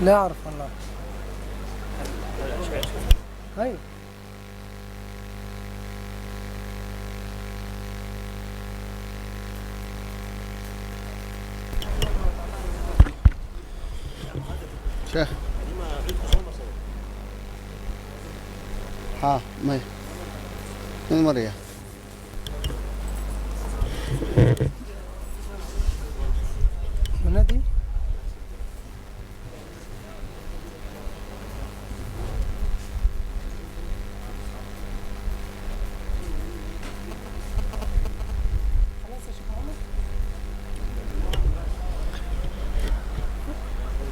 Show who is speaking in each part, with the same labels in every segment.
Speaker 1: لا أعرف والله. هاي
Speaker 2: شيخ ها مي من مريا
Speaker 1: من هذه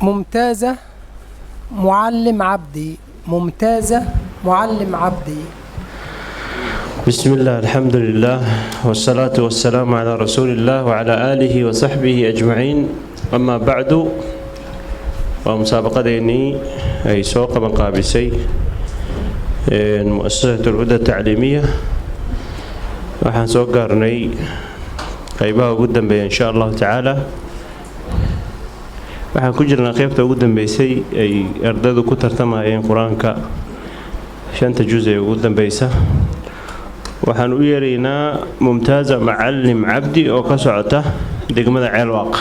Speaker 1: ممتازة معلم عبدي. ممتازة معلم عبدي.
Speaker 3: بسم الله، الحمد لله، والصلاة والسلام على رسول الله وعلى آله وصحبه أجمعين. أما بعد، ومسابقتني أي سوق مقابسي مؤسسة الهدى التعليمية waxaan soo gaarnay qaybaha ugu dambeeya insha Allah tacaala. waxaan ku jirnaa qaybta ugu dambeysay ay ardaydu ku tartamayeen quraanka shanta juz ee ugu dambaysa. waxaan u yeeraynaa mumtaaza macallim cabdi oo ka socota degmada Ceelwaaq.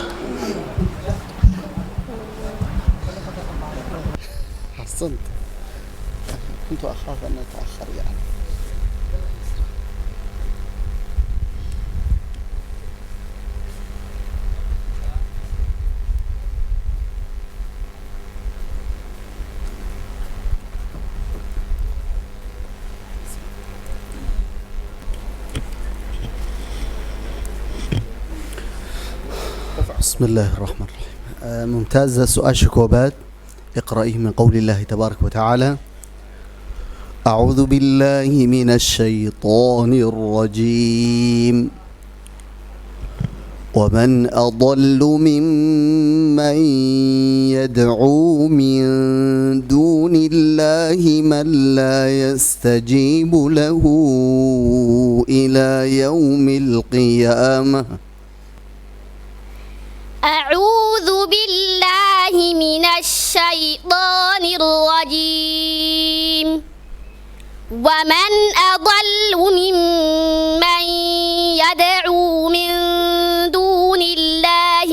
Speaker 2: حسنت كنت أخاف أن أتأخر يعني. بسم الله الرحمن الرحيم. ممتازة سؤال شكوبات اقرأيه من قول الله تبارك وتعالى: أعوذ بالله من الشيطان الرجيم ومن أضل ممن يدعو من دون الله من لا يستجيب له إلى يوم القيامة.
Speaker 4: أعوذ بالله من الشيطان الرجيم ومن أضل ممن يدعو من دون الله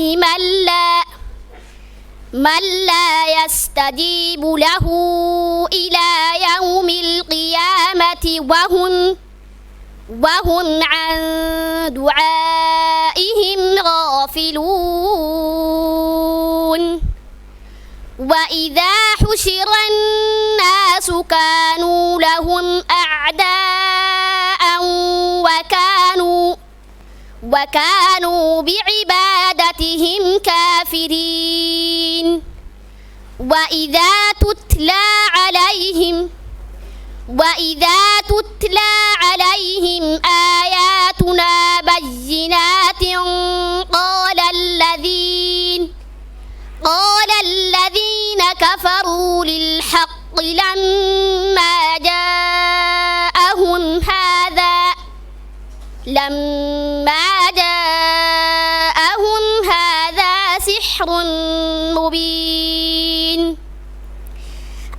Speaker 4: من لا يستجيب له إلى يوم القيامة وهم عن دعائهم غافلون. وإذا حشر الناس كانوا لهم أعداء وكانوا بعبادتهم كافرين. وإذا تتلى عليهم آياتنا بينات قال الذين كفروا للحق لما جاءهم هذا سحر مبين.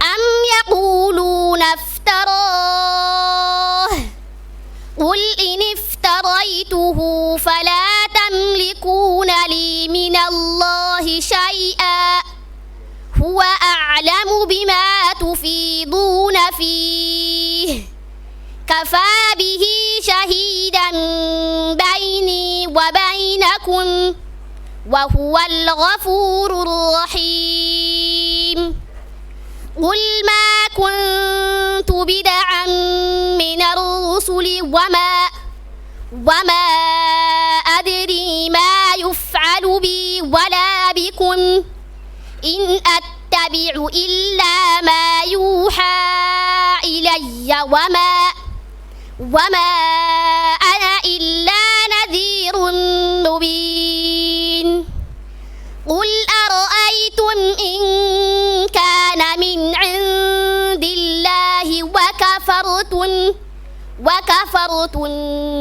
Speaker 4: أم يقولون افتراه قل إن افتريته فلا تملكون لي من الله شيئا هو أعلم بما تفيضون فيه كفى به شهيدا بيني وبينكم وهو الغفور الرحيم. قل ما كنت بدعا من الرسل وما أدري ما يفعل بي ولا بكم إن أتبع إلا ما يوحى إلي وما أنا إلا نذير مبين. قل أرأيتم إن كان من عند الله وكفرتم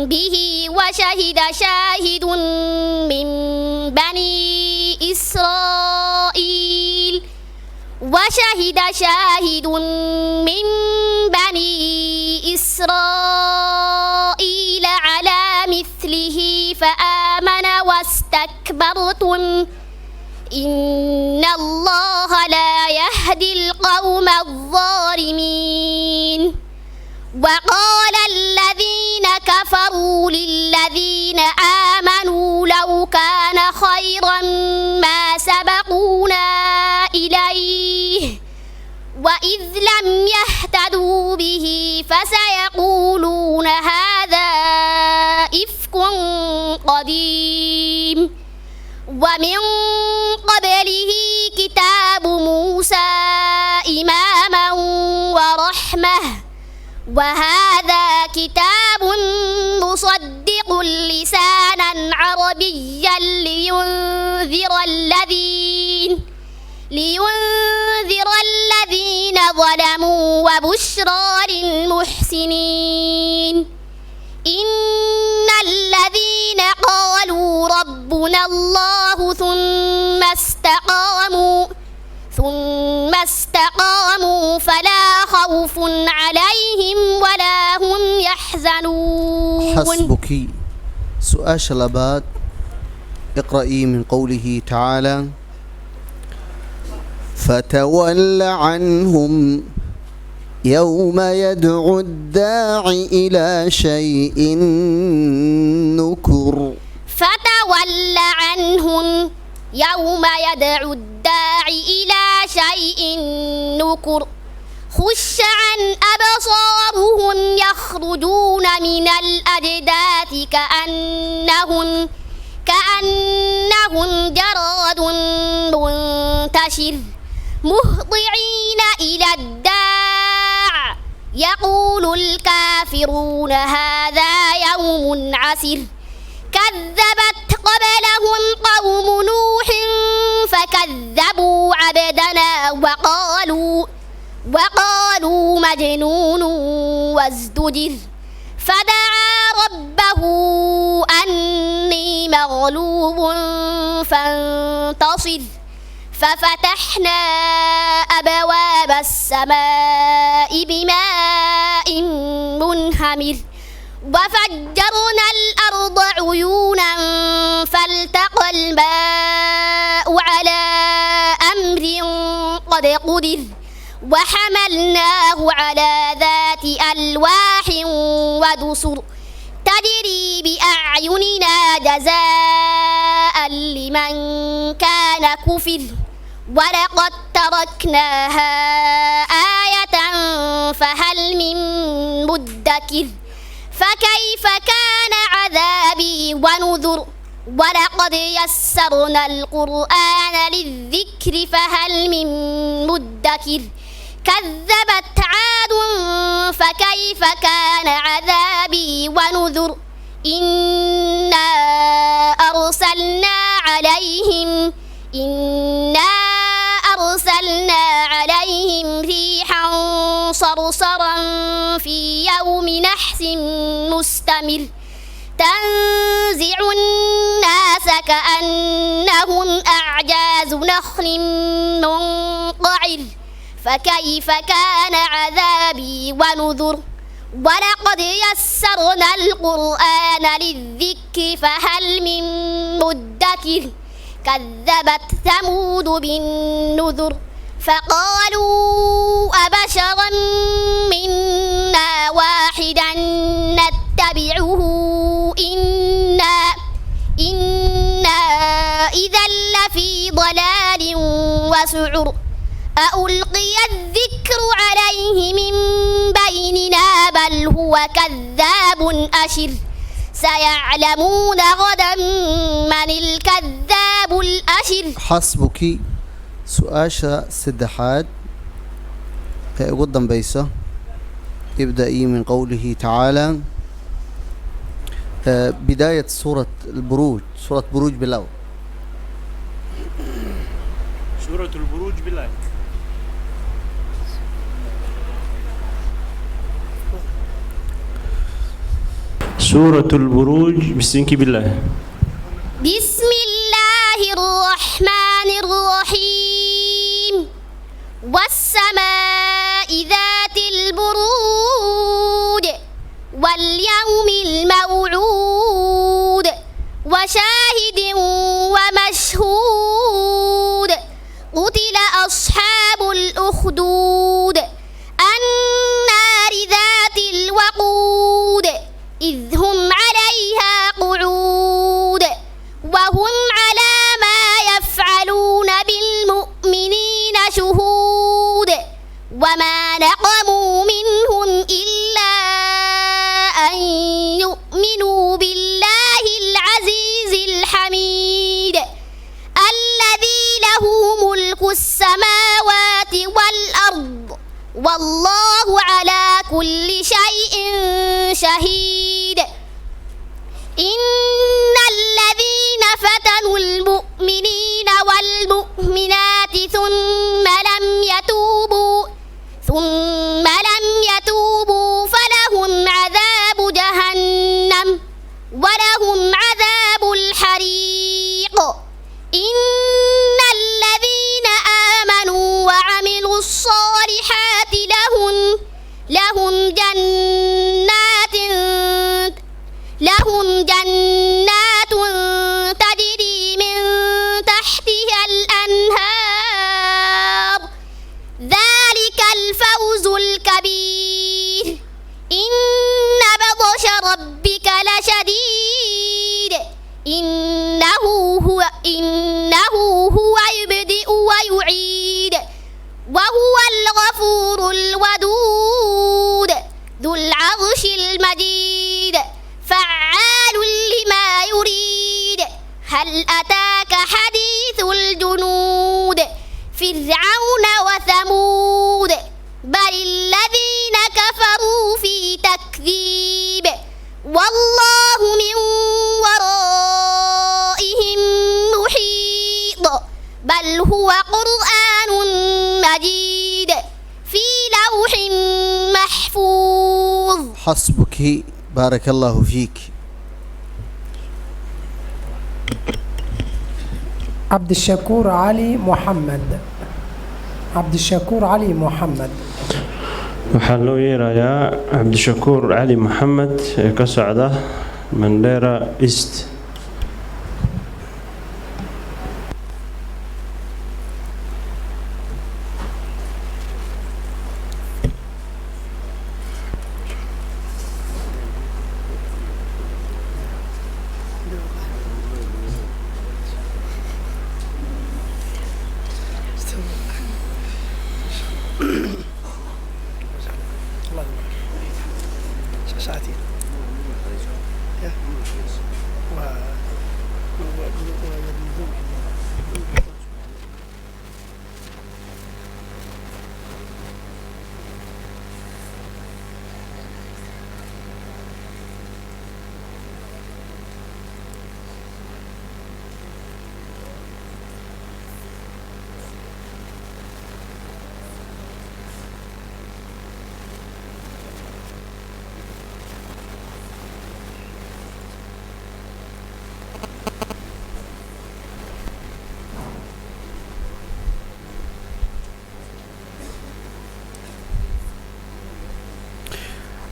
Speaker 4: به وشهد شاهد من بني إسرائيل على مثله فآمن واستكبرتم إن الله لا يهدي القوم الظالمين وقال الذين كفروا للذين آمنوا لو كان خيرا ما سبقونا إليه وإذ لم يهتدوا به فسيقولون هذا إفك قديم ومن قبله كتاب موسى إماما ورحمة وهذا كتاب مصدق لسانا عربيا لينذر الذين ظلموا وبشرى للمحسنين إن الذين قالوا ربنا الله ثم استقاموا فلا خوف عليهم ولا هم يحزنون.
Speaker 2: حسبك. سؤال شلبات اقرأي من قوله تعالى فتول عنهم يوم يدعو الداعي إلى شيء نكر.
Speaker 4: فتول عنهم يوم يدعو الداعي إلى شيء نكر خش عن أبصارهم يخرجون من الأجداث كأنهم جراد منتشر مهطعين إلى الداع يقول الكافرون هذا يوم عسر كذبت قبلهم قوم نوح فكذبوا عبدنا وقالوا مجنون وازدجر فدعا ربه أني مغلوب فانتصر ففتحنا أبواب السماء بماء منهمر وفجرنا الأرض عيونا فالتقى الماء على أمر قد قدر وحملناه على ذات ألواح ودسر تجري بأعيننا جزاء لمن كان كفر ولقد تركناها آية فهل من مدكر فكيف كان عذابي ونذر ولقد يسرنا القرآن للذكر فهل من مدكر كذبت عاد فكيف كان عذابي ونذر إنا أرسلنا عليهم ريحا صرصرا في يوم نحس مستمر تنزع الناس كأنهم أعجاز نخل منقعر فكيف كان عذابي ونذر ولقد يسرنا القرآن للذكر فهل من مدكر كذبت ثمود بالنذر فقالوا أبشرا منا واحدا نتبعه إنا إذا لفي ضلال وسعر ألقي الذكر عليه من بيننا بل هو كذاب أشر سيعلمون غدا من الكذاب الأشر.
Speaker 2: حسبك. سؤاشا سدحات قدام بيسة ابدأي من قوله تعالى بداية سورة البروج سورة بروج بالله
Speaker 3: سورة البروج بالله سورة البروج بسنك بالله.
Speaker 4: بسم الله الرحمن الرحيم. والسماء ذات البروج واليوم الموعود وشاهد ومشهود. قتل أصحاب الأخدود النار ذات الوقود إذ هم عليها قعود وهم على ما يفعلون بالمؤمنين شهود. وما نقموا منهم إلا أن يؤمنوا بالله العزيز الحميد الذي له ملك السماوات والأرض والله على كل شيء شهيد. إن الذين فتنوا المؤمنين والمؤمنات ثم لم يتوبوا فلهم عذاب جهنم ولهم عذاب الحريق. إن الذين آمنوا وعملوا الصالحات لهم جنات تجري من تحتها الأنهار ذلك الفوز الكبير. إن بطش ربك لشديد إنه هو يبدئ ويعيد وهو الغفور الودود ذو العرش المجيد فعال لما يريد. هل أتاك حديث الجنود فرعون وثمود بل الذين كفروا في تكذيب والله من ورائهم محيط بل هو قرآن مجيد في لوح محفوظ.
Speaker 2: حسبك بارك الله فيك.
Speaker 1: عبد الشكور علي محمد. عبد الشكور علي محمد.
Speaker 3: waxaa loo yeerayaa cabdishakuur cali maxamed ee ka socda Mandera East.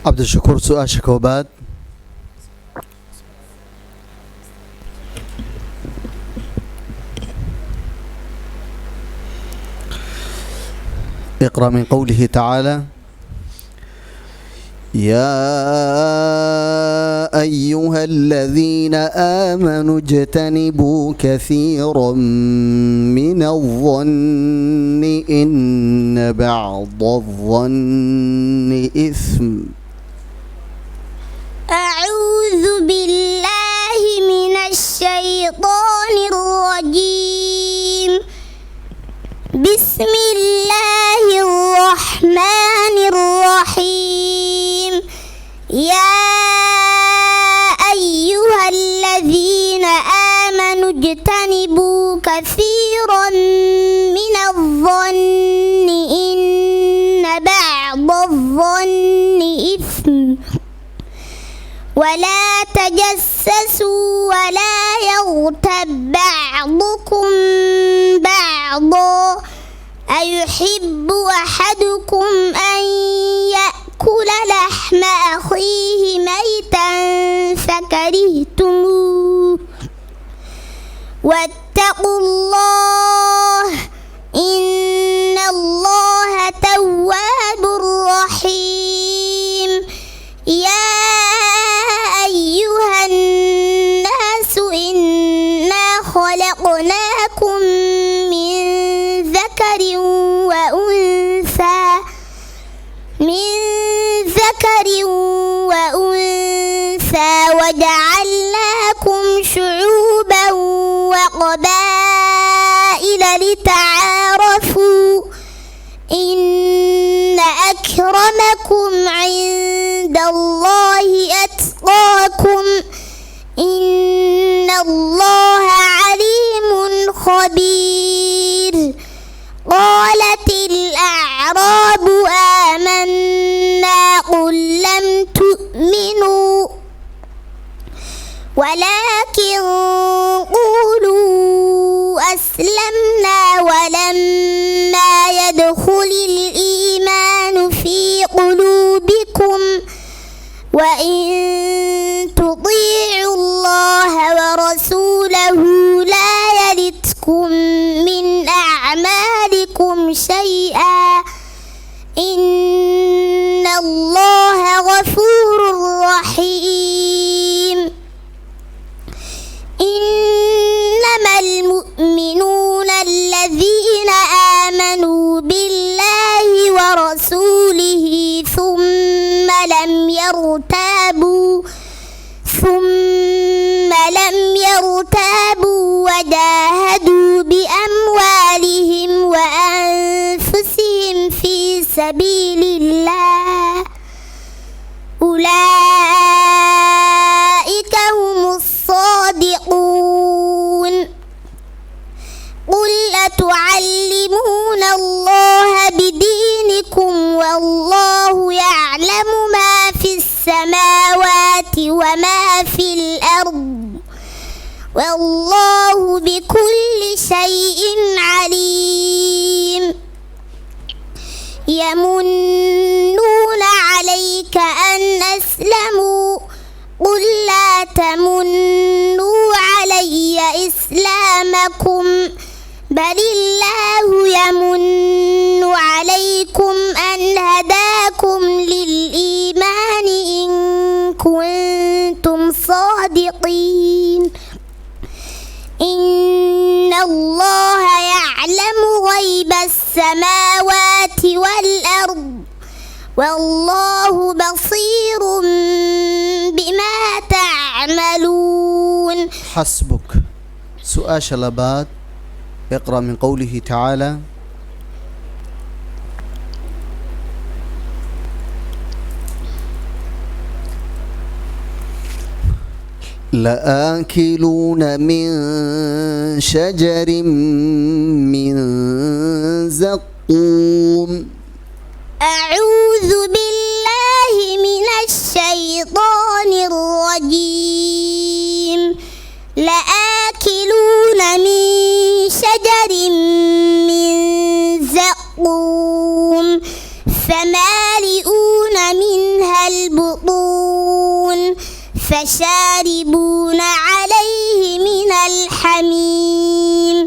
Speaker 2: عبد الشكور سؤال شكوبات. اقرأ من قوله تعالى يا أيها الذين آمنوا اجتنبوا كثيرا من الظن إن بعض الظن إثم.
Speaker 5: أعوذ بالله من الشيطان الرجيم. بسم الله الرحمن الرحيم. يا أيها الذين آمنوا اجتنبوا كثيرا من الظن إن بعض الظن إثم ولا تجسسوا ولا يغتب بعضكم بعضا أيحب أحدكم أن يأكل لحم أخيه ميتا فكرهتموه واتقوا الله إن الله تواب رحيم يا أيها الناس إنا خلقناكم من ذكر وأنثى وجعلناكم شعوبا وقبائل لتعارفوا إن أكرمكم عند الله أتقاكم إن الله عليم خبير قالت الأعراب آمنا قل لم تؤمنوا ولكن قولوا أسلمنا ولما يدخل الإيمان في قلوبكم وإن تطيعوا الله ورسوله لا يلتكم من أعمالكم شيئا إن الله غفور رحيم إنما المؤمنون الذين آمنوا بالله ورسوله ثم لم يرتابوا وجاهدوا بأموالهم وأنفسهم في سبيل الله أولئك هم الصادقون قل أتعلمون الله بدينكم والله يعلم ما في السماوات وما في الأرض والله بكل شيء عليم يمنون عليك أن أسلموا قل لا تمنوا علي إسلامكم بل الله يمن عليكم أن هداكم للإيمان إن كنتم صادقين إن الله يعلم غيب السماوات والأرض والله بصير بما تعملون.
Speaker 2: حسبك. سؤال شلبات اقرأ من قوله تعالى لآكلون من شجر من زقوم.
Speaker 5: أعوذ بالله من الشيطان الرجيم. لآكلون من شجر من زقوم فمالئون منها البطون فشاربون عليه من الحميم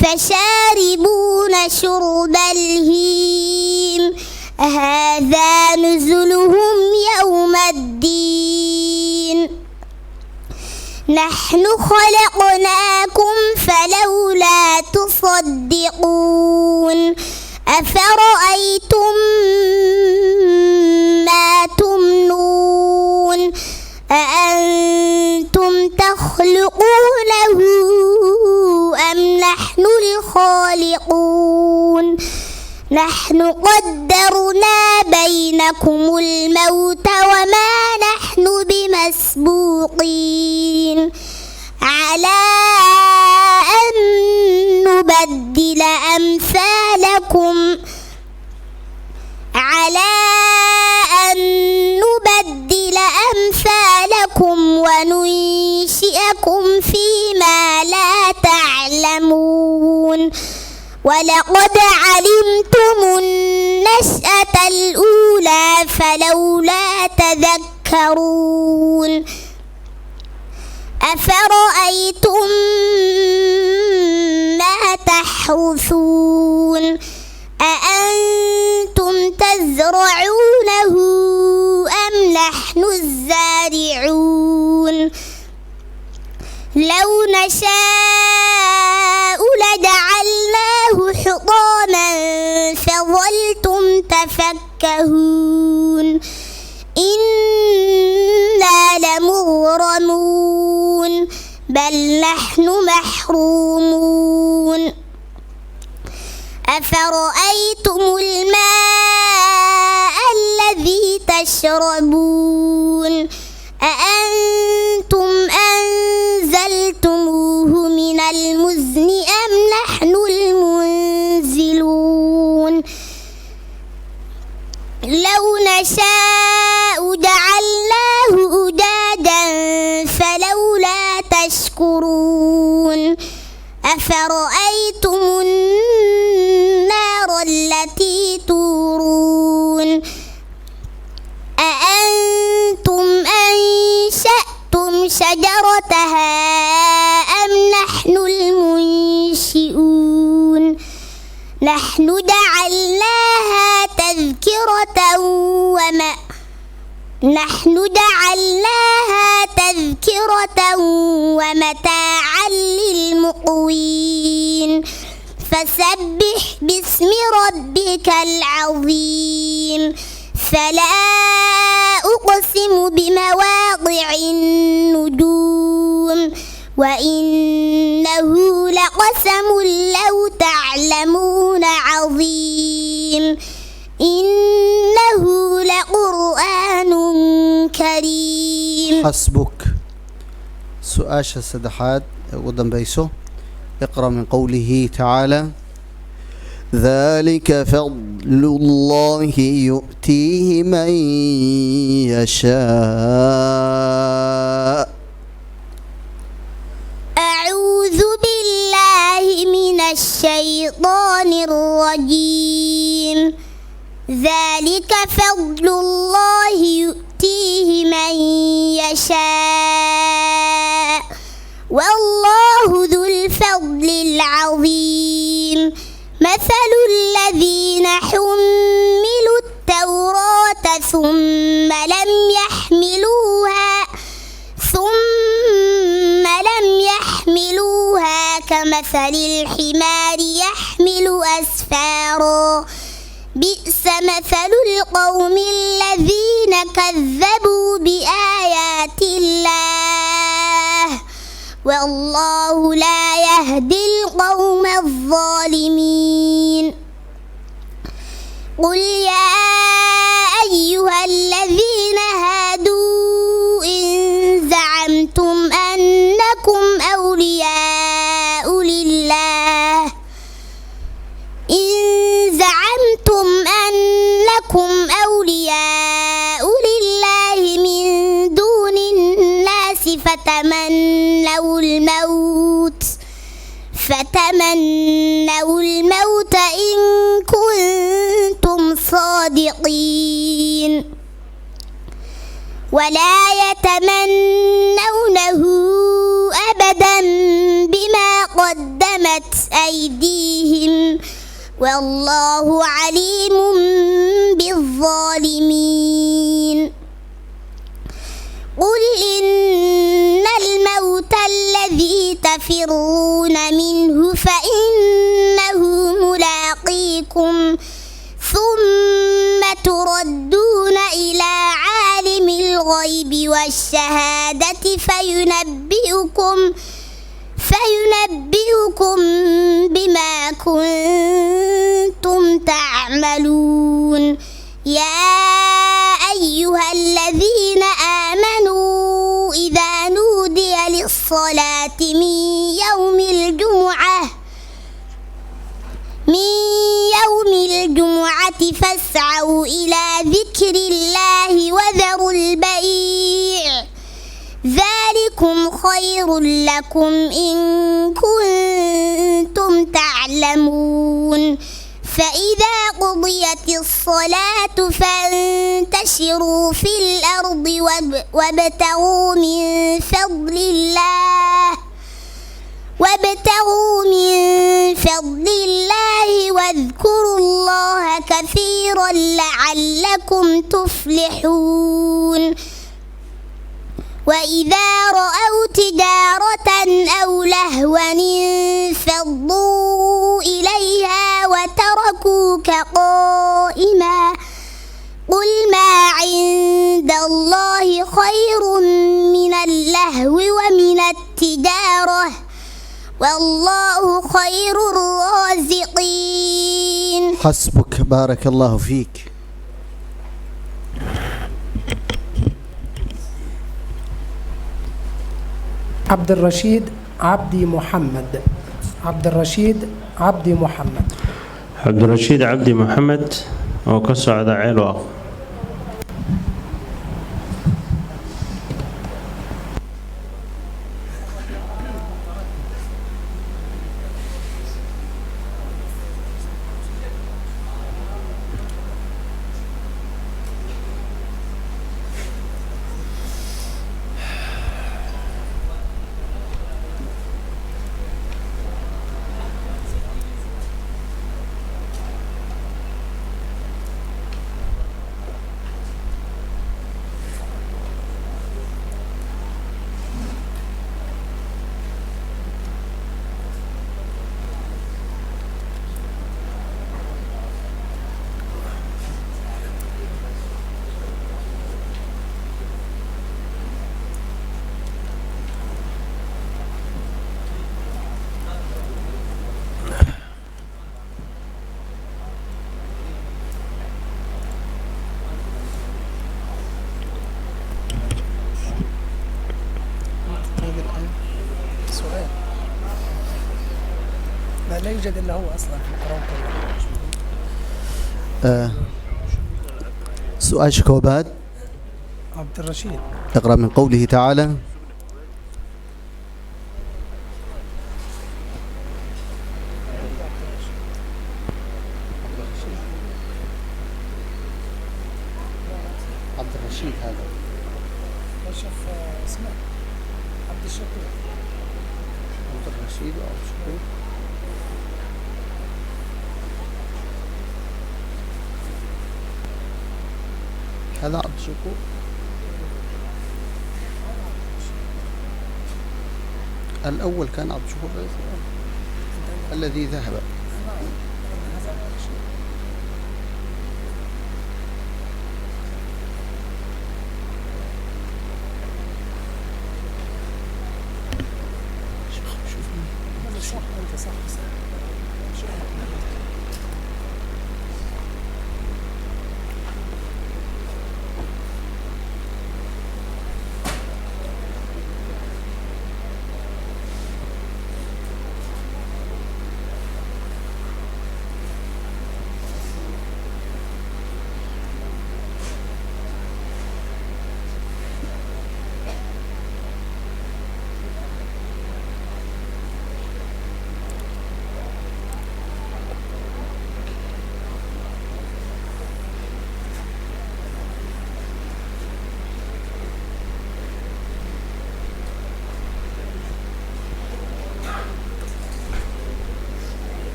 Speaker 5: فشاربون شرب الهيم هذا نزلهم يوم الدين. نحن خلقناكم فلولا تصدقون. أفرأيتم ما تمنون أأنتم تخلقونه أم نحن الخالقون. نحن قدرنا بينكم الموت وما نحن بمسبوقين على أن نبدل أمثالكم ولقد علمتم النشأة الأولى فلولا تذكرون أفرأيتم ما تحرثون أأنتم تزرعونه أم نحن الزارعون لو نشاء لجعلناه حطاما فظلتم تفكهون إنا لمغرمون بل نحن محرومون أفرأيتم الماء الذي تشربون أأنتم أنزلتموه من المزن أم نحن المنزلون لو نشاء جعلناه أجاجا فلولا تشكرون أفرأيتم النار التي تورون أأنتم أنشأتم شجرتها أم نحن المنشئون نحن جعلناها تذكرة ومتاعا للمقوين فسبح باسم ربك العظيم فلا أقسم بمواقع النجوم وإنه لقسم لو تعلمون عظيم إنه لقرآن كريم.
Speaker 2: حسبك. سؤاشا السدحات ودن بيسو اقرأ من قوله تعالى ذلك فضل الله يؤتيه من يشاء.
Speaker 5: أعوذ بالله من الشيطان الرجيم. ذلك فضل الله يؤتيه من يشاء والله ذو الفضل العظيم. مثل الذين حملوا التوراة ثم لم يحملوها كمثل الحمار يحمل أسفارا بئس مثل القوم الذين كذبوا بآيات الله والله لا يهدي القوم الظالمين. قل يا أيها الذين هادوا إن زعمتم أنكم أولياء لله من دون الناس فتمنوا الموت إن كنتم صادقين ولا يتمنونه أبدا بما قدمت أيديهم والله عليم بالظالمين. قل إن الموت الذي تفرون منه فإنه ملاقيكم ثم تردون إلى عالم الغيب والشهادة فينبئكم بما كنتم تعملون. يا أيها الذين آمنوا إذا نودي للصلاة من يوم الجمعة فاسعوا إلى ذكر الله وذروا البيع ذلكم خير خير لكم إن كنتم تعلمون فإذا قضيت الصلاة فانتشروا في الأرض وابتغوا من فضل الله واذكروا الله كثيرا لعلكم تفلحون وإذا رأوا تجارة أو لهوا انفضوا إليها وتركوك قائما قل ما عند الله خير من اللهو ومن التجارة والله خير الرازقين.
Speaker 2: حسبك، بارك الله فيك.
Speaker 1: عبد الرشيد عبدي محمد. عبد الرشيد عبدي محمد.
Speaker 3: عبد الرشيد عبدي محمد oo ka socda Ceelwaaq.
Speaker 1: لا يوجد إلا هو أصلا في القرآن كله.
Speaker 2: سؤال شكوبات.
Speaker 1: عبد الرشيد
Speaker 2: اقرأ من قوله تعالى عبد الرشيد هذا
Speaker 1: شوف اسمه عبد الشكور.
Speaker 2: عبد الرشيد وعبد الشكور. هذا عبد الشكور. الأول كان عبد الشكور الذي ذهب.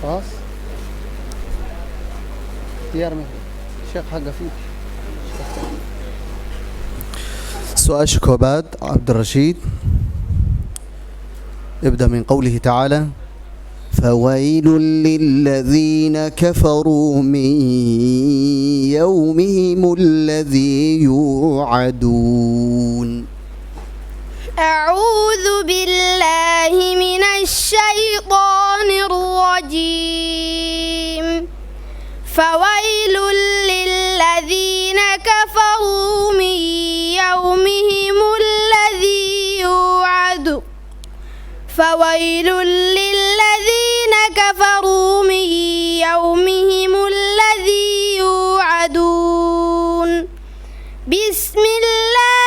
Speaker 2: خلاص ديار مهدي الشيخ حقه فيه. سؤال شكوبات عبد الرشيد. ابدأ من قوله تعالى فويل للذين كفروا من يومهم الذي يوعدون.
Speaker 4: أعوذ بالله من الشيطان الرجيم. فويل للذين كفروا من يومهم الذي يوعد. فويل للذين كفروا من يومهم الذي يوعدون. بسم الله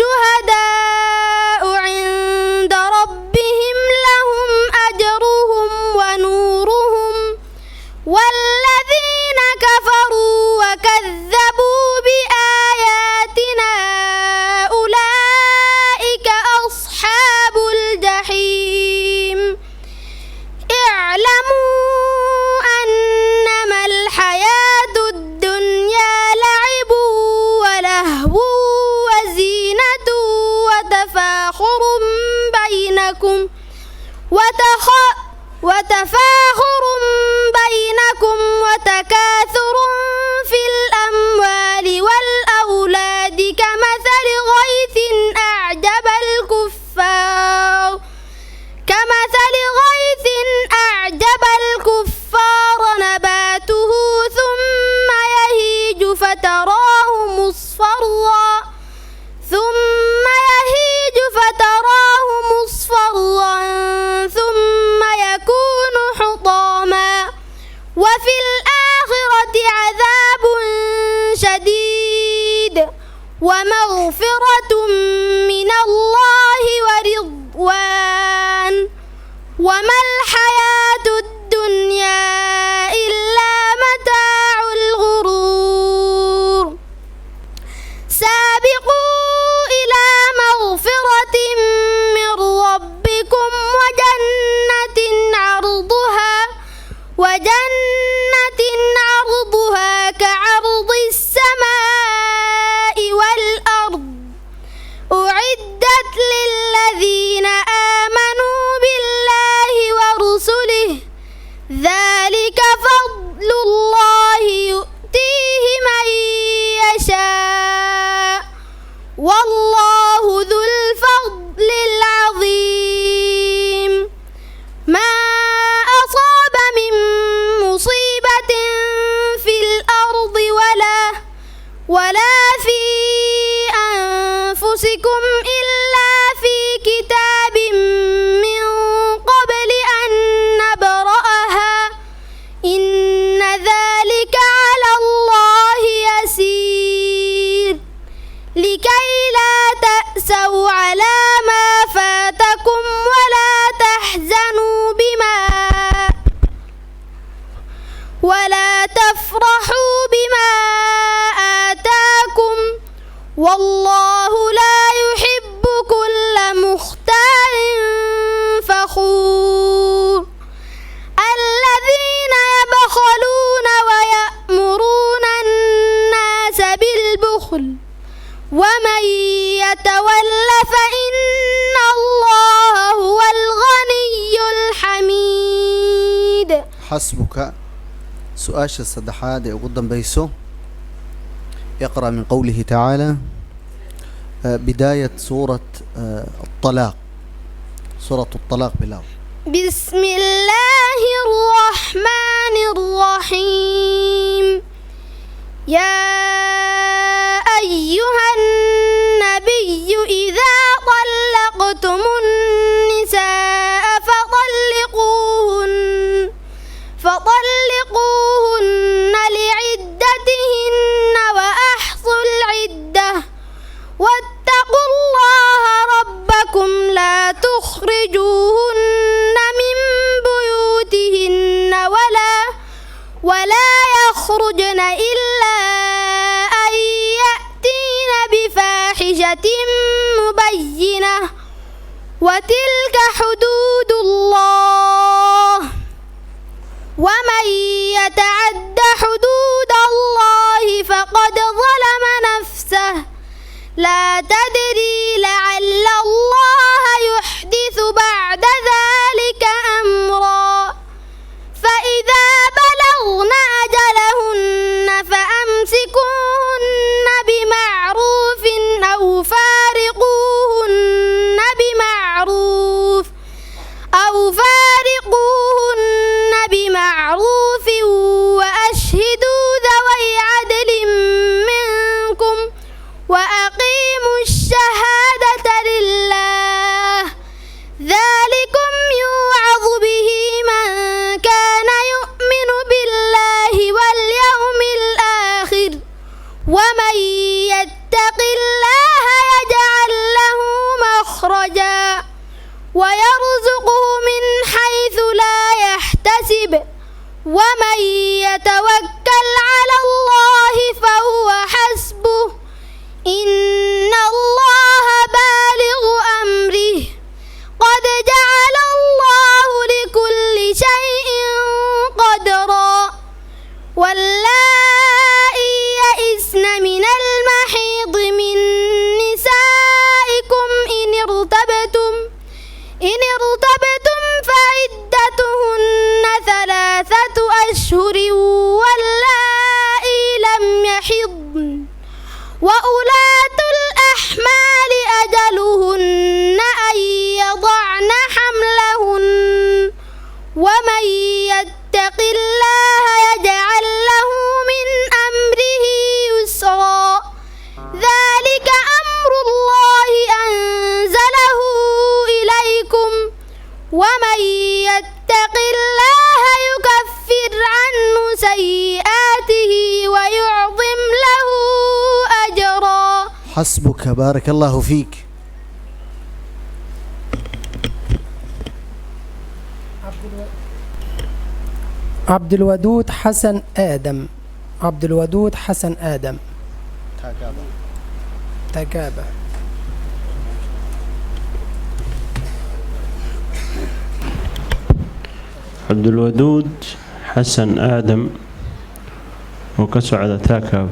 Speaker 4: الشهداء عند ربهم لهم أجرهم ونورهم والذين كفروا وكذبوا بآياتنا أولئك أصحاب الجحيم اعلموا أنما الحياة الدنيا لعب ولهو وزينة وتفاخر بينكم وتكاثر في الأموال والأولاد كمثل غيث أعجب الكفار نباته ثم يهيج فتراه مصفرا ثم يكون حطاما وفي الآخرة عذاب شديد ومغفرة من الله ورضوان وما الحياة الدنيا إلا متاع الغرور سابقوا إلى مغفرة من ربكم وجنة عرضها كعرض السماء والأرض أعدت للذين آمنوا بالله ورسله ذلك فضل الله يؤتيه من يشاء والله ذو الفضل العظيم ما أصاب من مصيبة في الأرض ولا في أنفسكم إلا في كتاب من قبل أن نبرأها إن ذلك على الله يسير لكي لا تأسوا على ما فاتكم ولا تفرحوا بما آتاكم والله لا يحب كل مختال فخور الذين يبخلون ويأمرون الناس بالبخل ومن يتول فإن الله هو الغني الحميد.
Speaker 2: حسبك. سؤال الصدحات قدام بيسو يقرأ من قوله تعالى بداية سورة الطلاق. سورة الطلاق بالله.
Speaker 4: بسم الله الرحمن الرحيم. يا أيها النبي إذا طلقتم النساء فطلقوهن لعدتهن وأحصوا العدة واتقوا الله ربكم لا تخرجوهن من بيوتهن ولا يخرجن إلا أن يأتين بفاحشة مبينة وتلك حدود الله ومن يتعد حدود الله فقد ظلم نفسه لا تدري لعل الله يحدث بعد ذلك أمرا فإذا بلغن أجلهن فأمسكوهن بمعروف أو فارقوهن بمعروف مخرجا ويرزقه من حيث لا يحتسب ومن يتوكل على الله فهو حسبه إن الله بالغ أمره قد جعل الله لكل شيء قدرا واللائي يئسن من المحيض من نسائكم إن ارتبتم فعدتهن 3 أشهر واللائي لم يحضن وأولاة الأحمال أجلهن أن يضعن حملهن ومن يتق الله يجعل له من أمره يسرا ذلك أمر الله أنزله إليكم ومن يتق الله يكفر عنه سيئاته ويعظم له أجرا.
Speaker 2: حسبك، بارك الله فيك.
Speaker 1: عبد الودود حسن آدم. عبد الودود حسن آدم. تكابة.
Speaker 3: عبد الودود حسن آدم وكسعد تاكاب.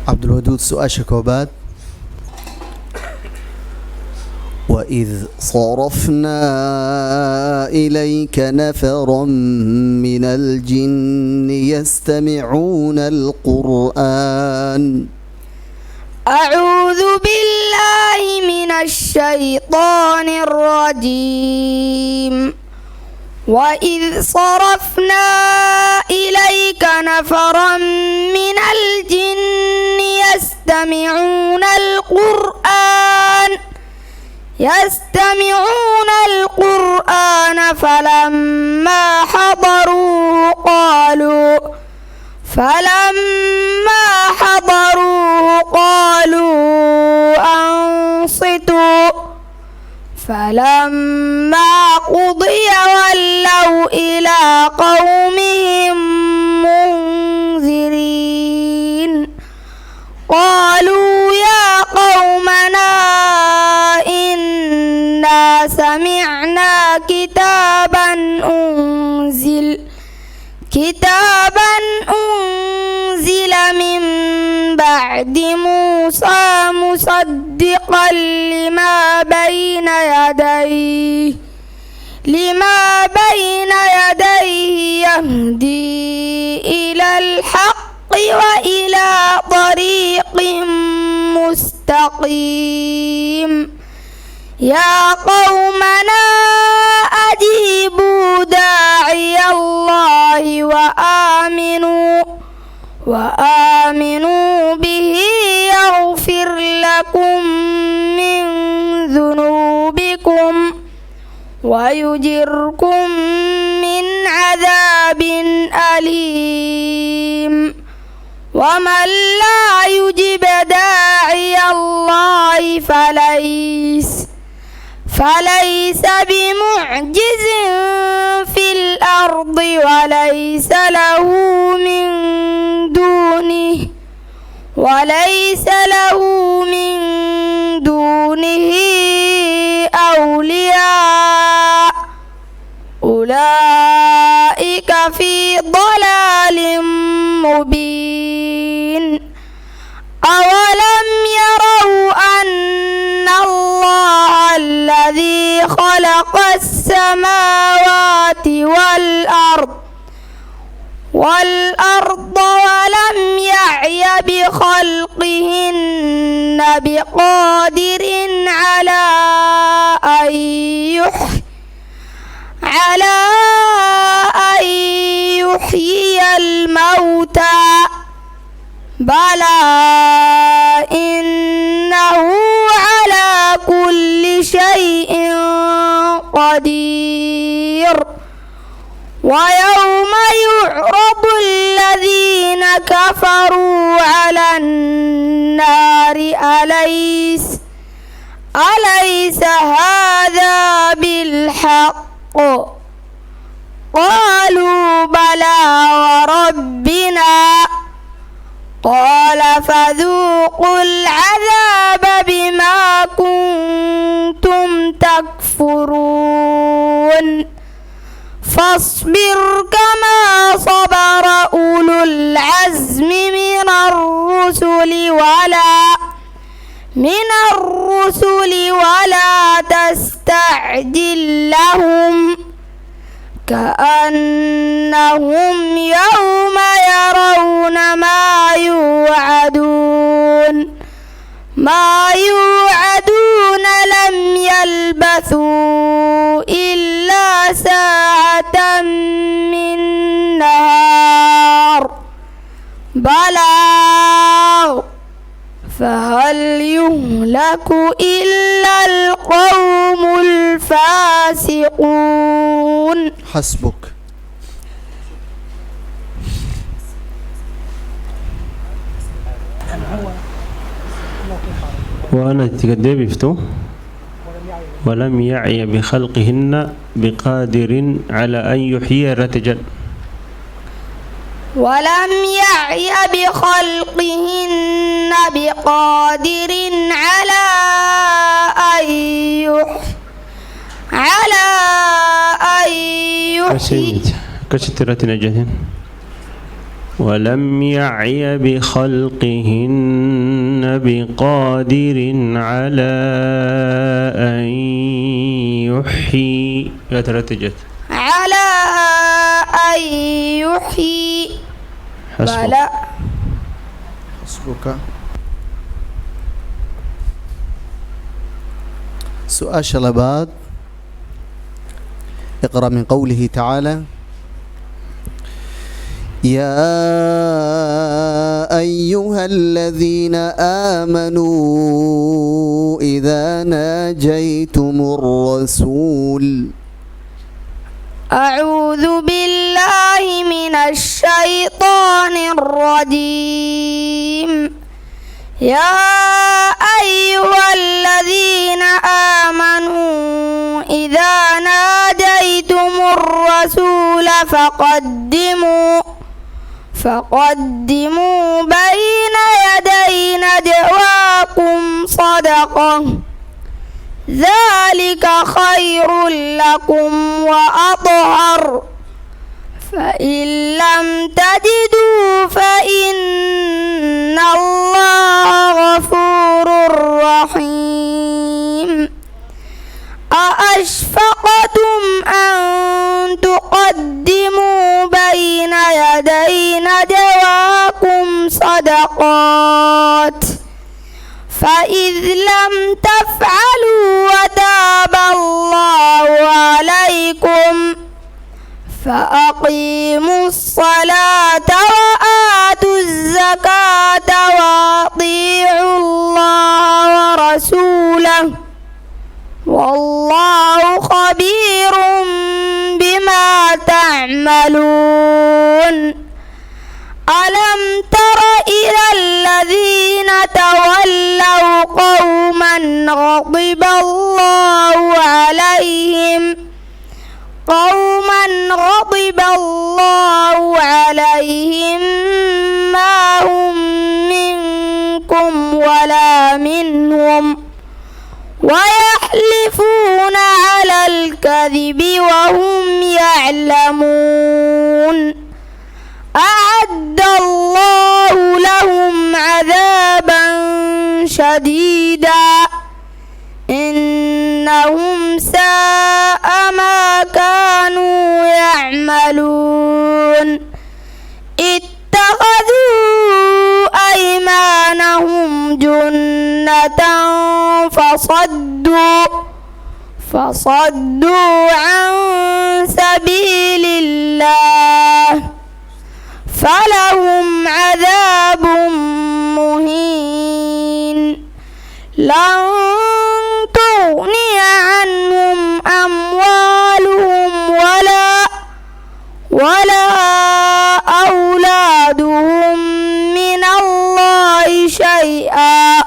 Speaker 2: عبد الودود سؤال شكوبات. وإذ صرفنا إليك نفرا من الجن يستمعون القرآن.
Speaker 4: أعوذ بالله من الشيطان الرجيم. وإذ صرفنا إليك نفرا من الجن يستمعون القرآن فلما حضروه قالوا أنصتوا فلما قضي ولوا إلى قومهم منذرين. قالوا يا قومنا إنا سمعنا كتابا أنزل من بعد موسى مصدقا لما بين يديه يهدي إلى الحق وإلى طريق مستقيم. يا قومنا أجيبوا داعي الله وآمنوا به يغفر لكم من ذنوبكم ويجركم من عذاب أليم. ومن لا يجب داعي الله فليس بمعجز في الأرض وليس له من دونه أولياء أولئك في ضلال مبين أولم يروا أن الله الذي خلق السماوات والأرض ولم يعي بخلقهن بقادر على أن يحيي الموتى بلى إنه على كل شيء قدير ويوم يعرض الذين كفروا على النار أليس هذا بالحق قالوا بلى وربنا قال فذوقوا العذاب بما كنتم تكفرون فاصبر كما صبر أولو العزم من الرسل ولا تستعجل لهم كأنهم يوم يرون ما يوعدون لم يلبثوا إلا ساعة من نهار بلاغ فهل يهلك إلا القوم الفاسقون.
Speaker 2: حسبك.
Speaker 3: وأنا تقدي بفتو ولم يعي بخلقهن بقادر على أن يحيي رتجا
Speaker 4: ولم يعي بخلقهن بقادر على أن يحيي
Speaker 3: كشترة نجد ولم يعي بخلقهن بقادر على أن يحيي
Speaker 4: على أن يحيي بلى.
Speaker 2: حسبك. سؤال شلبات اقرأ من قوله تعالى يا أيها الذين آمنوا إذا ناجيتم الرسول.
Speaker 4: أعوذ بالله من الشيطان الرجيم. يا أيها الذين آمنوا إذا ناجيتم الرسول فقدموا بين يدي نجواكم صدقة ذلك خير لكم وأطهر فإن لم تجدوا فإن الله غفور رحيم. أأشفقتم أن تقدموا بين يدي نجواكم صدقات فإذ لم تفعلوا وتاب الله عليكم فأقيموا الصلاة وآتوا الزكاة وأطيعوا الله ورسوله والله خبير بما تعملون. ألم تر إلى الذين تولوا قوما غضب الله عليهم ما هم منكم ولا منهم ويحلفون على الكذب وهم يعلمون يعلمون أعد الله لهم عذابا شديدا إنهم ساء ما كانوا يعملون اتخذوا أيمانهم جنة فصدوا عن سبيل الله فلهم عذاب مهين لن تغني عنهم أموالهم ولا أولادهم من الله شيئا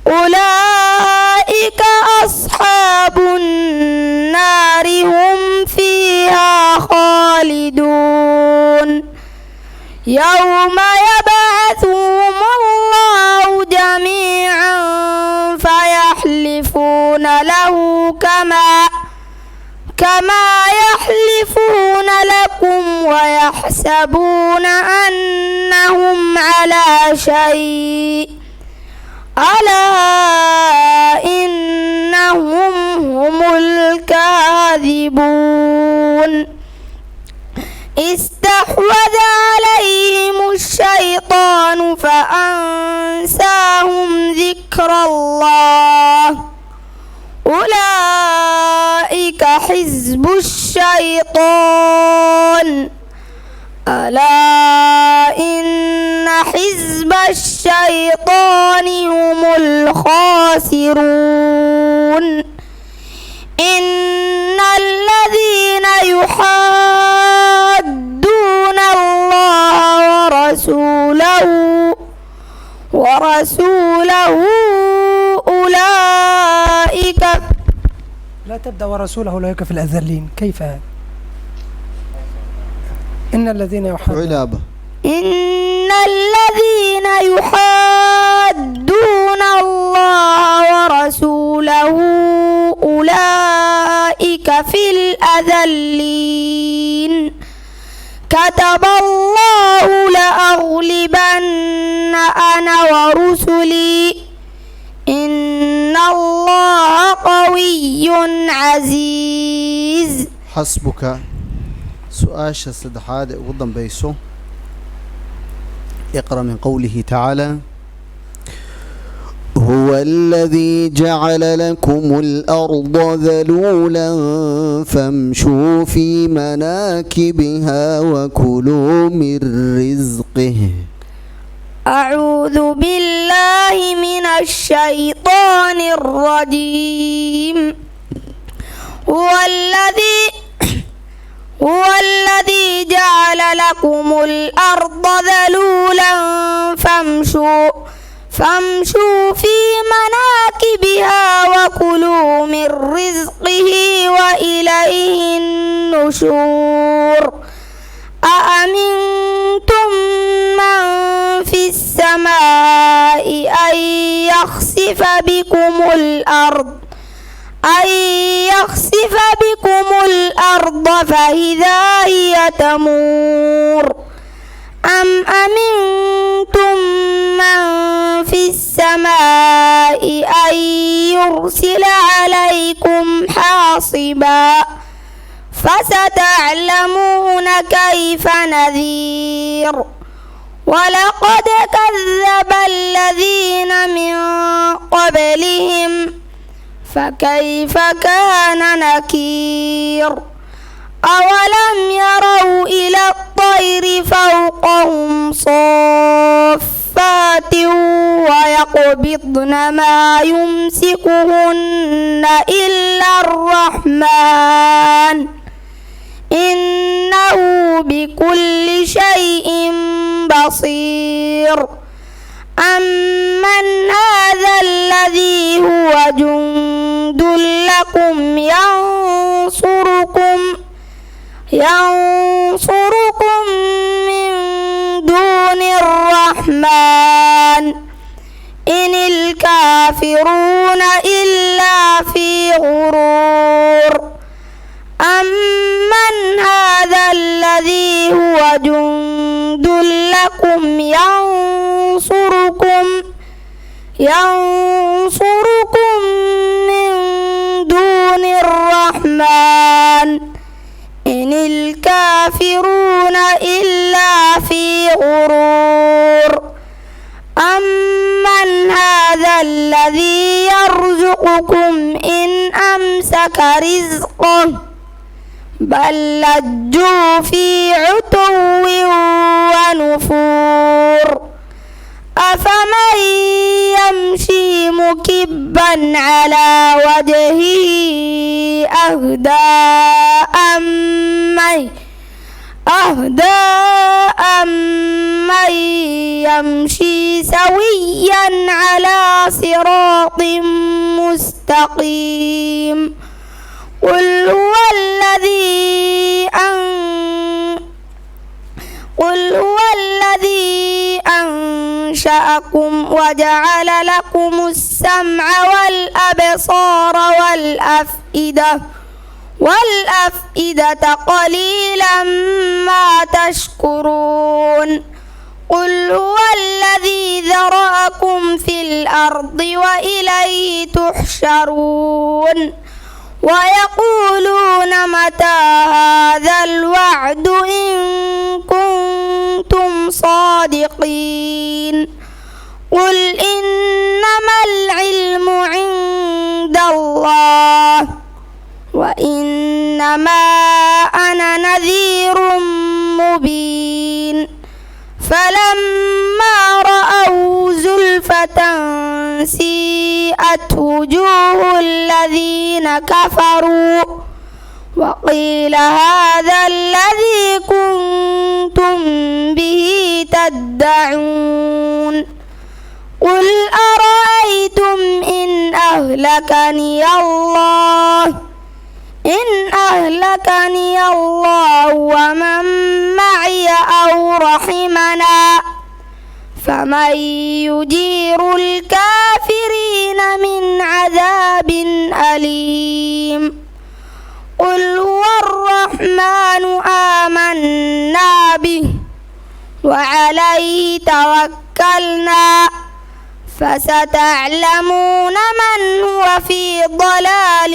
Speaker 4: أولئك أصحاب النار هم فيها خالدون يوم يبعثهم الله جميعا فيحلفون له كما يحلفون لكم ويحسبون أنهم على شيء ألا إنهم هم الكاذبون استحوذ عليهم الشيطان فأنساهم ذكر الله أولئك حزب الشيطان ألا إن حزب الشيطان هم الخاسرون إن الذين يحادون الله ورسوله أولئك
Speaker 1: لا تبدأ ورسوله أولئك في الأذلين. كيف هذا؟ إن الذين يحادون الله ورسوله أولئك في الأذلين كتب الله لأغلبن أنا ورسلي إن الله قوي عزيز.
Speaker 2: حسبك. سؤاشا صدحاد وضم بيسو اقرأ من قوله تعالى هو الذي جعل لكم الأرض ذلولا فامشوا في مناكبها وكلوا من رزقه.
Speaker 4: أعوذ بالله من الشيطان الرجيم. هو الذي جعل لكم الأرض ذلولا فامشوا في مناكبها وكلوا من رزقه وإليه النشور. أأمنتم من في السماء أن يخسف بكم الأرض فإذا هي تمور أم أمنتم من في السماء أن يرسل عليكم حاصبا فستعلمون كيف نذير. ولقد كذب الذين من قبلهم فكيف كان نكير. أولم يروا إلى الطير فوقهم صافات ويقبضن ما يمسكهن إلا الرحمن إنه بكل شيء بصير. أمن هذا الذي هو جند لكم ينصركم من دون الرحمن إن الكافرون إلا في غرور. أمن ينصركم من دون الرحمن إن الكافرون إلا في غرور أمن هذا الذي يرزقكم إن أمسك رزقه بل لجوا في عتو ونفور أفمن يمشي مكبا على وجهه أهدى أمن يمشي سويا على صراط مستقيم قل هو الذي أنشأكم وجعل لكم السمع والأبصار والأفئدة قليلا ما تشكرون قل هو الذي ذرأكم في الأرض وإليه تحشرون ويقولون متى هذا الوعد إن كنتم صادقين قل إنما العلم عند الله وإنما أنا نذير مبين فلما رأوا زلفة سيئت وجوه الذين كفروا وقيل هذا الذي كنتم به تدعون قل أرأيتم إن أهلكني الله ومن معي أو رحمنا فمن يجير الكافرين من عذاب أليم قل هو الرحمن آمنا به وعليه توكلنا فستعلمون من هو في ضلال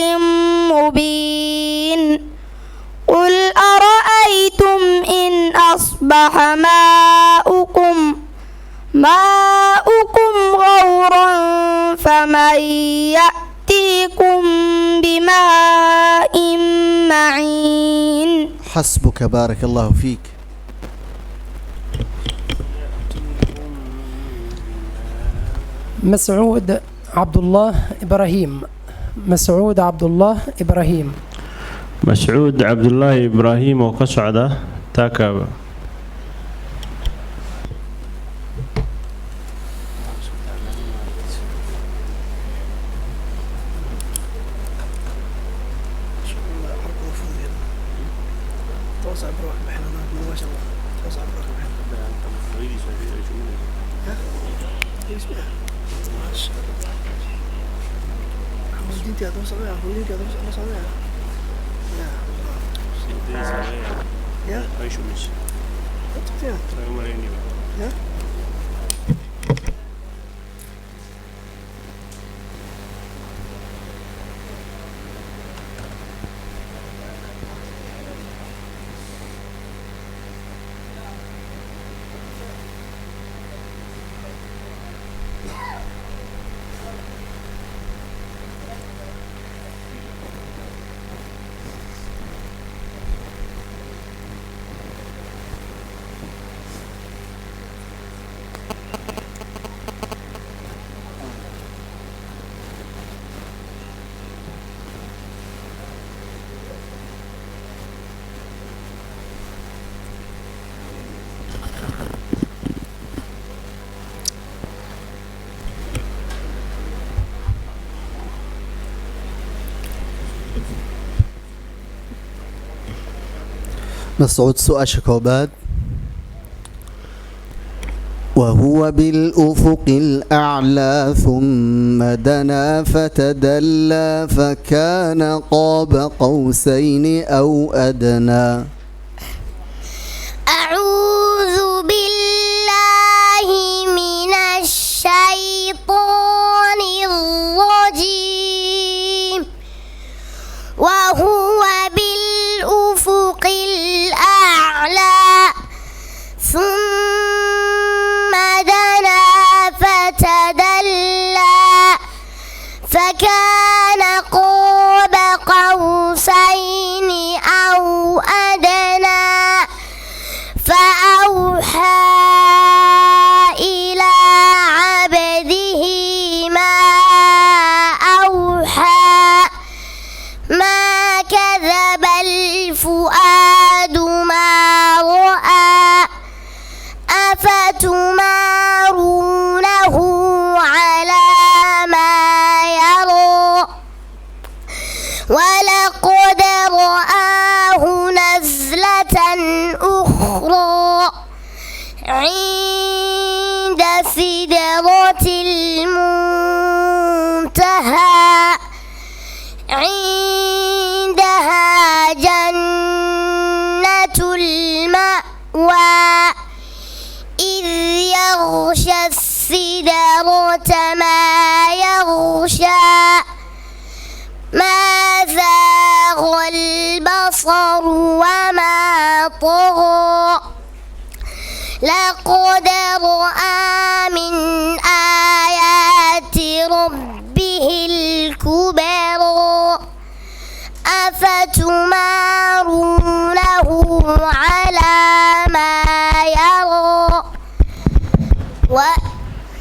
Speaker 4: مبين قل أرأيتم إن أصبح ماؤكم غورا فمن يأتيكم بماء معين.
Speaker 2: حسبك بارك الله فيك.
Speaker 1: مسعود عبد الله إبراهيم. مسعود عبد الله إبراهيم.
Speaker 3: مسعود عبد الله إبراهيم وكسعدة تاكابا.
Speaker 2: مسعود سؤال شكوبات. وهو بالأفق الأعلى ثم دنا فتدلى فكان قاب قوسين أو أدنى.
Speaker 5: أعوذ بالله من الشيطان البصر وما طغى لقد رأى من آيات ربه الكبرى أفتمارونه على ما يرى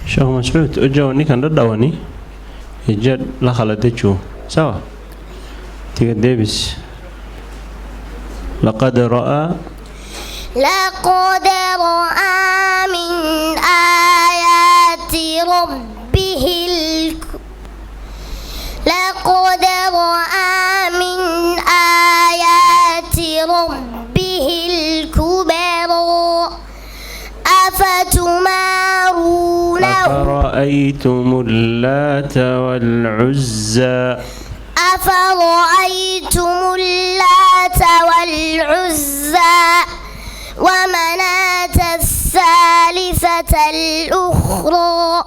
Speaker 3: Syekh Mas'ud ujau ni kan dawa ni hijat la khala techu sawa tiga Davis laqad ra'a
Speaker 5: من آيات ربه لقد رأى من آيات ربه الكبرى أفتمارونه
Speaker 3: أفرأيتم اللات والعزى
Speaker 5: أفرأيتم اللات والعزى ومناة الثالثة الأخرى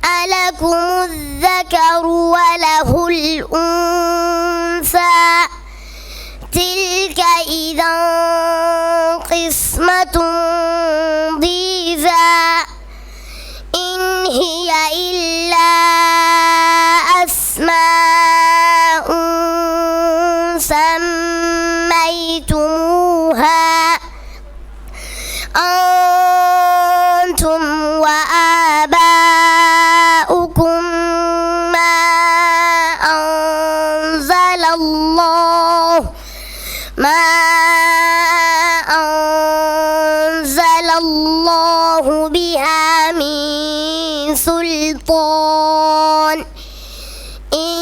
Speaker 5: ألكم الذكر وله الأنثى تلك إذا قسمة ضيزى إن هي إلا أسماء سميتموها أنتم وآباؤكم ما أنزل الله بها من سلطان إن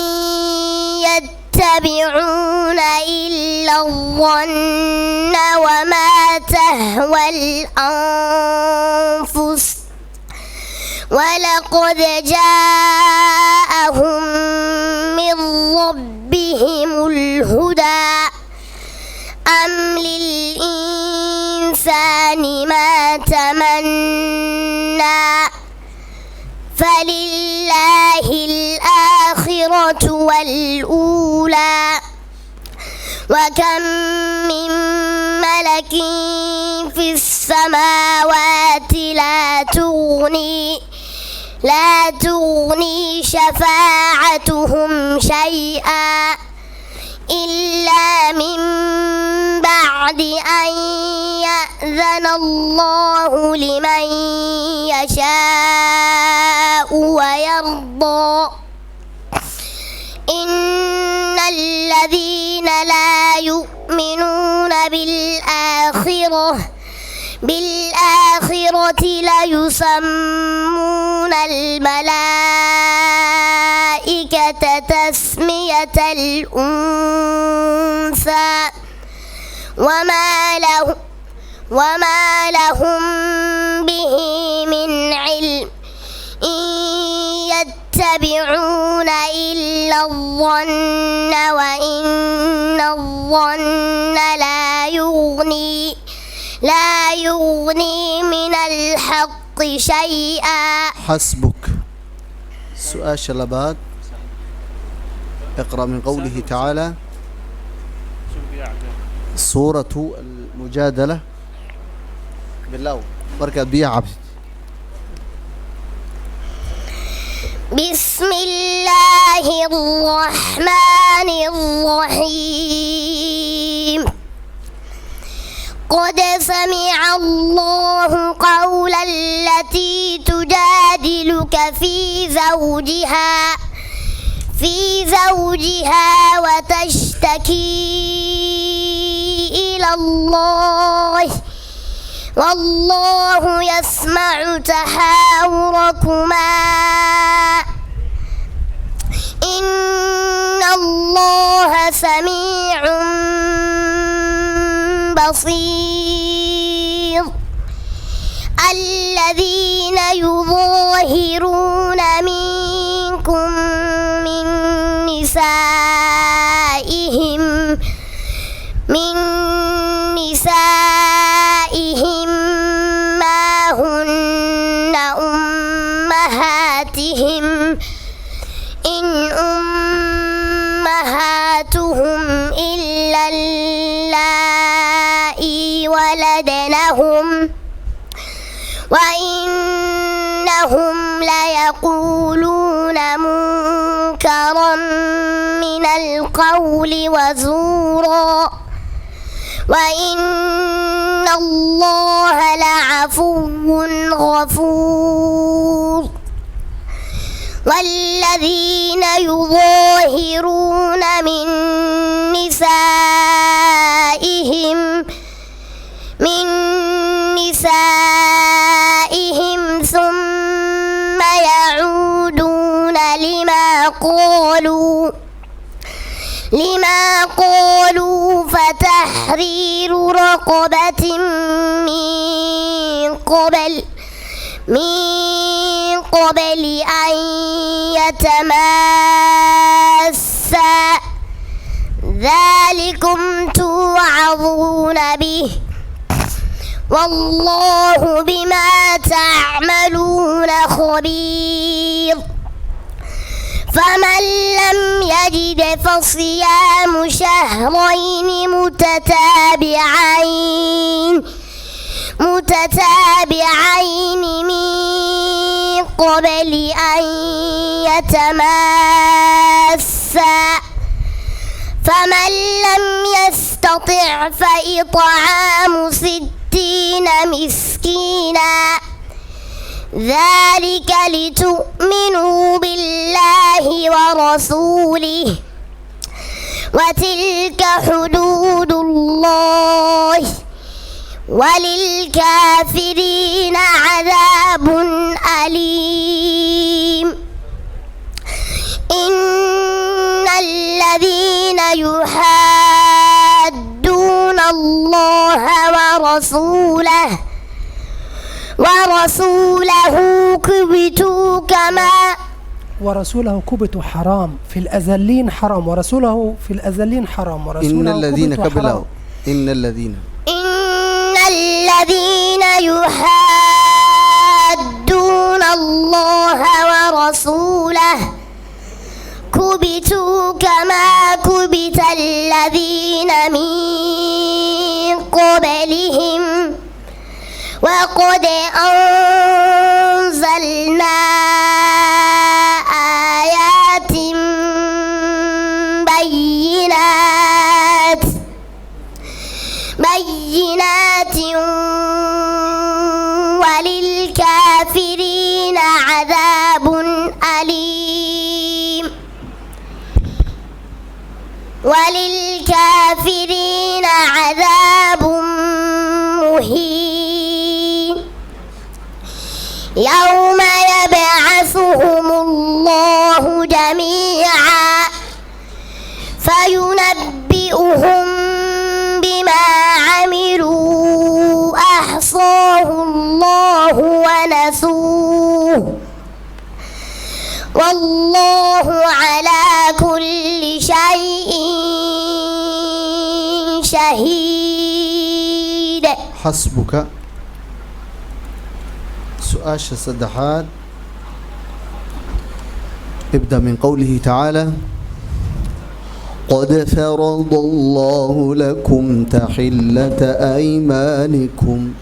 Speaker 5: يتبعون إلا الظن وما تهوى الأنفس ولقد جاءهم من ربهم الهدى أم للإنسان ما تمنى فلله الآخرة والأولى وكم من ملك في السماوات لا تغني شفاعتهم شيئا إلا من بعد أن يأذن الله لمن يشاء ويرضى إن الذين لا يؤمنون بالآخرة ليسمون الملائكة تسمية الأنثى وما لهم به من علم إن يتبعون إلا الظن وإن الظن لا يغني من الحق شيئا.
Speaker 2: حسبك. سؤال شلبات اقرأ من قوله تعالى سورة المجادلة بالله بركة بيها عبد.
Speaker 5: بسم الله الرحمن الرحيم. قد سمع الله قول التي تجادلك في زوجها وتشتكي إلى الله والله يسمع تحاوركما إن الله سميع بصير. الذين يظاهرون منكم من نسائهم ما هن أمهاتهم إن أمهاتهم إلا وإنهم ليقولون منكرا من القول وزورا وإن الله لعفو غفور والذين يظاهرون من نسائهم ثم يعودون لما قالوا فتحرير رقبة من قبل أن يتماسا ذلكم توعظون به والله بما تعملون خبير فمن لم يجد فصيام شهرين متتابعين من قبل أن يتماسا فمن لم يستطع فإطعام 60 مسكينا ذلك لتؤمنوا بالله ورسوله وتلك حدود الله وللكافرين عذاب أليم إن الذين يحادون الله ورسوله
Speaker 1: كبتوا حرام في الأذلين حرام ورسوله في الأذلين حرام ورسوله
Speaker 2: إن الذين
Speaker 1: كبتوا
Speaker 2: إن
Speaker 5: الذين يحادون الله ورسوله كبتوا كما كبت الذين من قبلهم وقد أنزلنا آيات بينات وللكافرين عذاب أليم مهين يوم يبعثهم الله جميعا فينبئهم بما عملوا أحصاه الله ونسوه والله على كل شيء شهيد.
Speaker 2: حسبك. سؤال الصدحات ابدأ من قوله تعالى قد فرض الله لكم تحلة أيمانكم.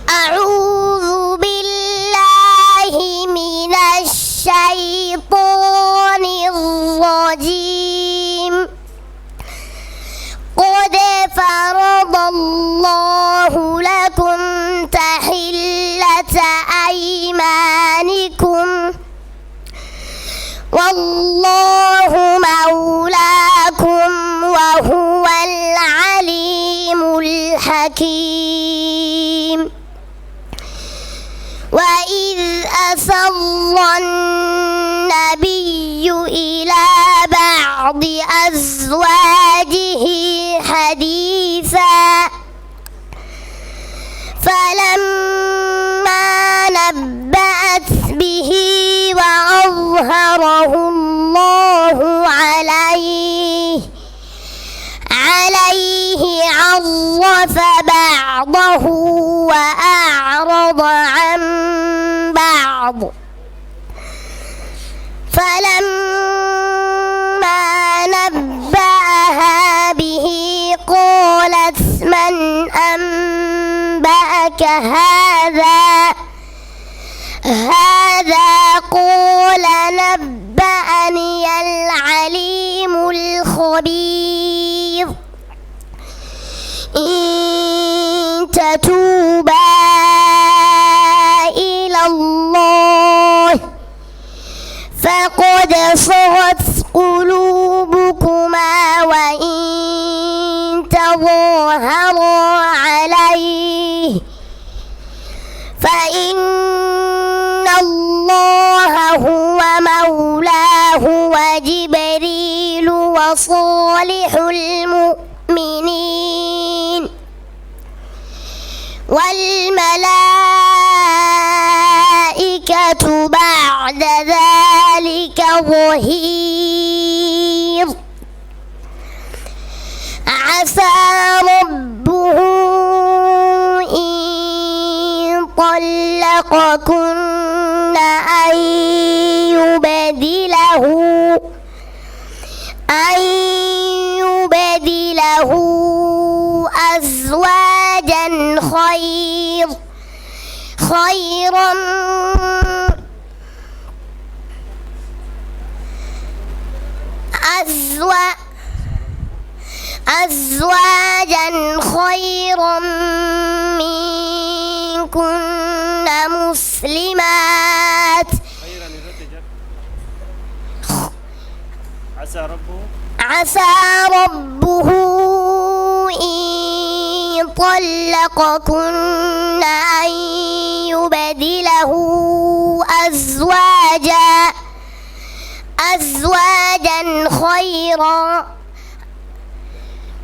Speaker 5: أعوذ بالله من الشيطان الرجيم. قد فرض الله لكم تحلة أيمانكم والله مولاكم وهو العليم الحكيم. وإذ أسر النبي إلى بعض أزواجه حديثا فلما نبأت به وأظهره الله عليه عرف بعضه وأعرض عن بعض. فلما نبأها به قالت من أنبأك لك هذا قال نبأني العليم الخبير إن تتوبا إلى الله فقد صغت قلوبكما وإن تظاهرا عليه فإن الله هو مولاه وجبريل وصالح المؤمنين والملائكة بعد ذلك ظهير عسى ربه إن طلقكن أن يبدله أزواجا خيرا منكن مسلمات عسى ربه إن طلقكن أن يبدله أزواجا خيرا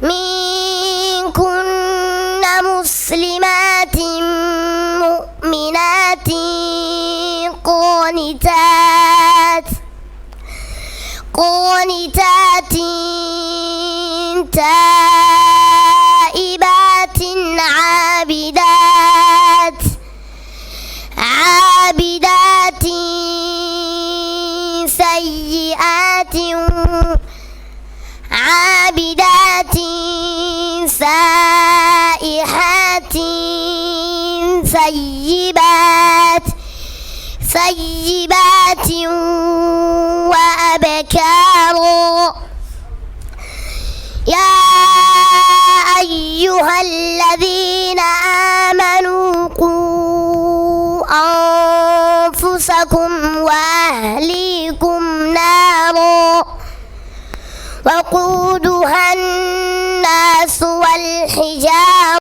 Speaker 5: منكن مسلمات مؤمنات قانتات تائبات عابدات سائحات ثيبات وأبكارا يا أيها الذين آمنوا قوا أنفسكم وأهليكم نارا وقودها الناس والحجارة